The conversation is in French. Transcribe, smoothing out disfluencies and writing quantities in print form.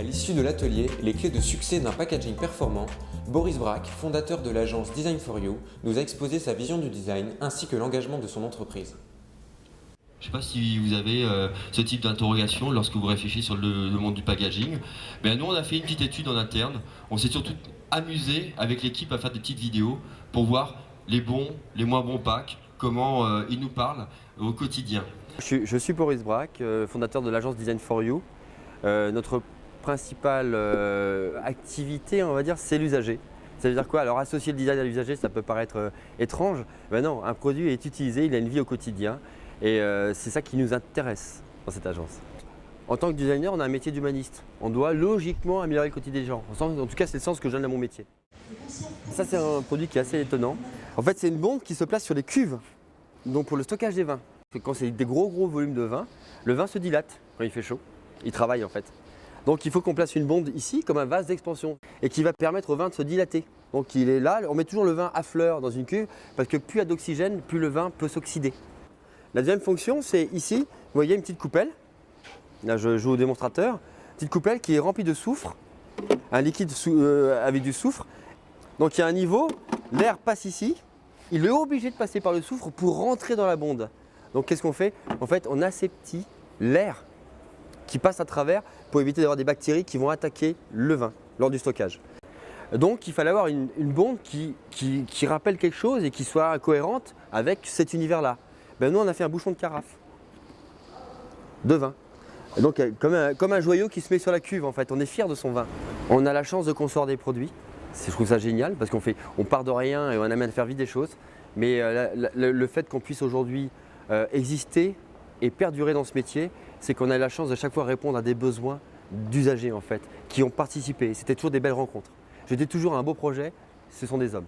À l'issue de l'atelier, les clés de succès d'un packaging performant, Boris Braque, fondateur de l'agence Design for You, nous a exposé sa vision du design ainsi que l'engagement de son entreprise. Je ne sais pas si vous avez ce type d'interrogation lorsque vous réfléchissez sur le monde du packaging. Nous, on a fait une petite étude en interne. On s'est surtout amusé avec l'équipe à faire des petites vidéos pour voir les bons, les moins bons packs, comment ils nous parlent au quotidien. Je suis Boris Braque, fondateur de l'agence Design for You. Notre principale activité, on va dire, c'est l'usager. Ça veut dire quoi? Alors associer le design à l'usager, ça peut paraître étrange. Mais non, un produit est utilisé, il a une vie au quotidien. Et c'est ça qui nous intéresse dans cette agence. En tant que designer, on a un métier d'humaniste. On doit logiquement améliorer le quotidien des gens. En tout cas, c'est le sens que je donne à mon métier. Ça, c'est un produit qui est assez étonnant. En fait, c'est une bombe qui se place sur les cuves, donc pour le stockage des vins. Quand c'est des gros volumes de vin, le vin se dilate quand il fait chaud. Il travaille en fait. Donc il faut qu'on place une bombe ici comme un vase d'expansion et qui va permettre au vin de se dilater. Donc il est là, on met toujours le vin à fleur dans une cuve parce que plus il y a d'oxygène, plus le vin peut s'oxyder. La deuxième fonction, c'est ici, vous voyez une petite coupelle. Là, je joue au démonstrateur. Petite coupelle qui est remplie de soufre, un liquide avec du soufre. Donc il y a un niveau, l'air passe ici, il est obligé de passer par le soufre pour rentrer dans la bonde. Donc qu'est-ce qu'on fait? En fait, on aseptit l'air qui passe à travers pour éviter d'avoir des bactéries qui vont attaquer le vin lors du stockage. Donc il fallait avoir une bonde qui rappelle quelque chose et qui soit cohérente avec cet univers-là. Nous, on a fait un bouchon de carafe de vin. Donc comme un joyau qui se met sur la cuve en fait, on est fier de son vin. On a la chance de concevoir des produits, je trouve ça génial parce on part de rien et on amène à faire vite des choses. Mais le fait qu'on puisse aujourd'hui exister et perdurer dans ce métier, c'est qu'on a la chance de chaque fois répondre à des besoins d'usagers en fait, qui ont participé. C'était toujours des belles rencontres. J'étais toujours un beau projet, ce sont des hommes.